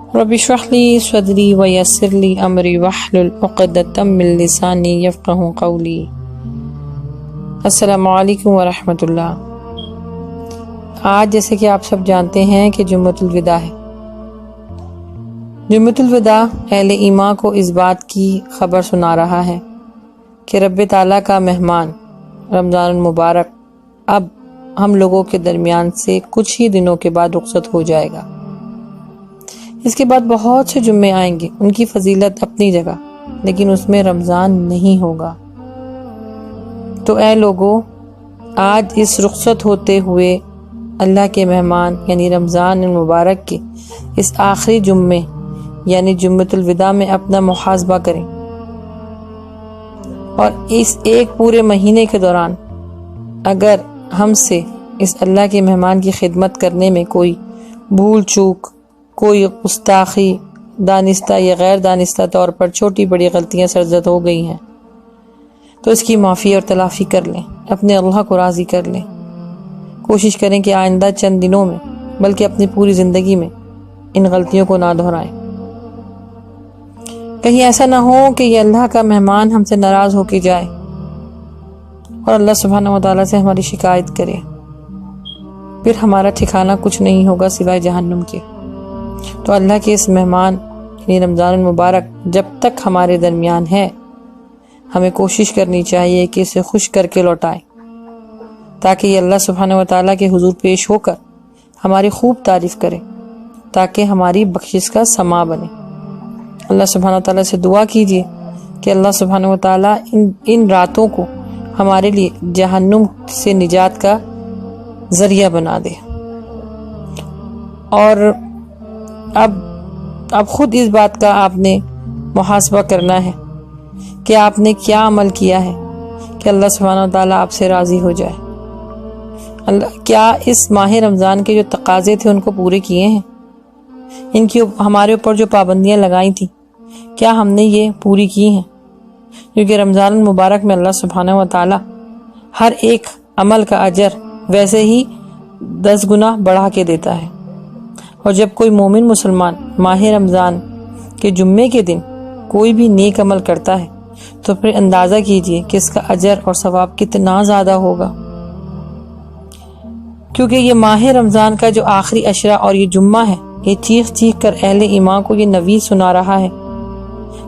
رب اشرح لی صدری ویسر لی امری واحلل عقدۃ من لسانی یفقہوا قولی۔ السلام علیکم ورحمۃ اللہ۔ آج جیسے کہ آپ سب جانتے ہیں کہ جمعۃ الوداع ہے۔ جمعۃ الوداع اہل ایمان کو اس بات کی خبر سنا رہا ہے کہ رب تعالیٰ کا مہمان رمضان المبارک اب ہم لوگوں کے درمیان سے کچھ ہی دنوں کے بعد رخصت ہو جائے گا۔ اس کے بعد بہت سے جمعے آئیں گے، ان کی فضیلت اپنی جگہ، لیکن اس میں رمضان نہیں ہوگا۔ تو اے لوگوں، آج اس رخصت ہوتے ہوئے اللہ کے مہمان یعنی رمضان المبارک کے اس آخری جمعے یعنی جمعۃ الوداع میں اپنا محاسبہ کریں، اور اس ایک پورے مہینے کے دوران اگر ہم سے اس اللہ کے مہمان کی خدمت کرنے میں کوئی بھول چوک، کوئی گستاخی، دانستہ یا غیر دانستہ طور پر چھوٹی بڑی غلطیاں سرزد ہو گئی ہیں تو اس کی معافی اور تلافی کر لیں، اپنے اللہ کو راضی کر لیں۔ کوشش کریں کہ آئندہ چند دنوں میں بلکہ اپنی پوری زندگی میں ان غلطیوں کو نہ دہرائیں۔ کہیں ایسا نہ ہو کہ یہ اللہ کا مہمان ہم سے ناراض ہو کے جائے اور اللہ سبحانہ و تعالیٰ سے ہماری شکایت کرے، پھر ہمارا ٹھکانہ کچھ نہیں ہوگا سوائے جہنم کے۔ تو اللہ کے اس مہمان یعنی رمضان المبارک جب تک ہمارے درمیان ہے، ہمیں کوشش کرنی چاہیے کہ اسے خوش کر کے لوٹائیں، تاکہ یہ اللہ سبحانہ و تعالیٰ کے حضور پیش ہو کر ہماری خوب تعریف کرے، تاکہ ہماری بخشش کا سما بنے۔ اللہ سبحانہ و تعالیٰ سے دعا کیجیے کہ اللہ سبحانہ و تعالیٰ ان راتوں کو ہمارے لیے جہنم سے نجات کا ذریعہ بنا دے۔ اور اب خود اس بات کا آپ نے محاسبہ کرنا ہے کہ آپ نے کیا عمل کیا ہے کہ اللہ سبحانہ و تعالیٰ آپ سے راضی ہو جائے۔ کیا اس ماہ رمضان کے جو تقاضے تھے ان کو پورے کیے ہیں؟ ان کی ہمارے اوپر جو پابندیاں لگائی تھیں کیا ہم نے یہ پوری کی ہیں؟ کیونکہ رمضان المبارک میں اللہ سبحانہ و تعالیٰ ہر ایک عمل کا اجر ویسے ہی 10 گنا بڑھا کے دیتا ہے، اور جب کوئی مومن مسلمان ماہ رمضان کے جمعے کے دن کوئی بھی نیک عمل کرتا ہے تو پھر اندازہ کیجئے کہ اس کا اجر اور ثواب کتنا زیادہ ہوگا، کیونکہ یہ ماہ رمضان کا جو آخری عشرہ اور یہ جمعہ ہے، یہ چیخ چیخ کر اہل ایمان کو یہ نوید سنا رہا ہے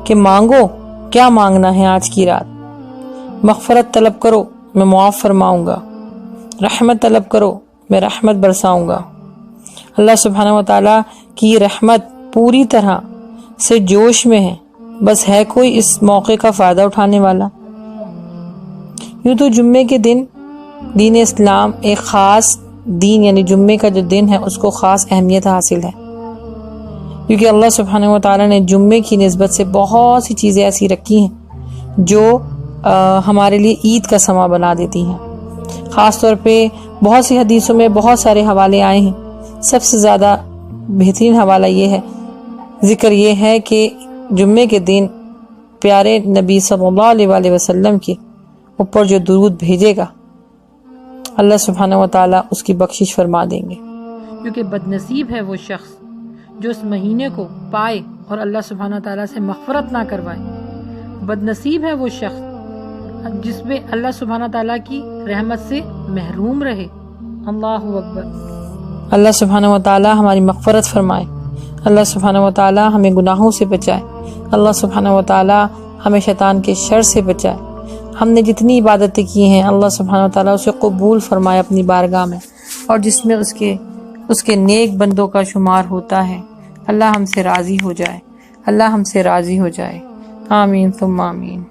کہ مانگو، کیا مانگنا ہے آج کی رات؟ مغفرت طلب کرو، میں معاف فرماؤں گا۔ رحمت طلب کرو، میں رحمت برساؤں گا۔ اللہ سبحانہ و تعالیٰ کی رحمت پوری طرح سے جوش میں ہے، بس ہے کوئی اس موقع کا فائدہ اٹھانے والا؟ یوں تو جمعے کے دن دین اسلام ایک خاص دین یعنی جمعے کا جو دن ہے اس کو خاص اہمیت حاصل ہے، کیونکہ اللہ سبحانہ و تعالیٰ نے جمعے کی نسبت سے بہت سی چیزیں ایسی رکھی ہیں جو ہمارے لیے عید کا سما بنا دیتی ہیں۔ خاص طور پہ بہت سی حدیثوں میں بہت سارے حوالے آئے ہیں، سب سے زیادہ بہترین حوالہ ذکر یہ ہے کہ جمعے کے دن پیارے نبی صلی اللہ علیہ وآلہ وسلم کے اوپر جو درود بھیجے گا اللہ سبحانہ و تعالیٰ اس کی بخشش فرما دیں گے، کیونکہ بدنصیب ہے وہ شخص جو اس مہینے کو پائے اور اللہ سبحانہ و تعالیٰ سے مغفرت نہ کروائے۔ بدنصیب ہے وہ شخص جس میں اللہ سبحانہ و تعالیٰ کی رحمت سے محروم رہے۔ اللہ اکبر۔ اللہ سبحانہ و تعالیٰ ہماری مغفرت فرمائے، اللہ سبحانہ و تعالیٰ ہمیں گناہوں سے بچائے، اللہ سبحانہ و تعالیٰ ہمیں شیطان کے شر سے بچائے۔ ہم نے جتنی عبادتیں کی ہیں اللہ سبحانہ و تعالیٰ اسے قبول فرمائے اپنی بارگاہ میں، اور جس میں اس کے نیک بندوں کا شمار ہوتا ہے۔ اللہ ہم سے راضی ہو جائے، اللہ ہم سے راضی ہو جائے۔ آمین ثم آمین۔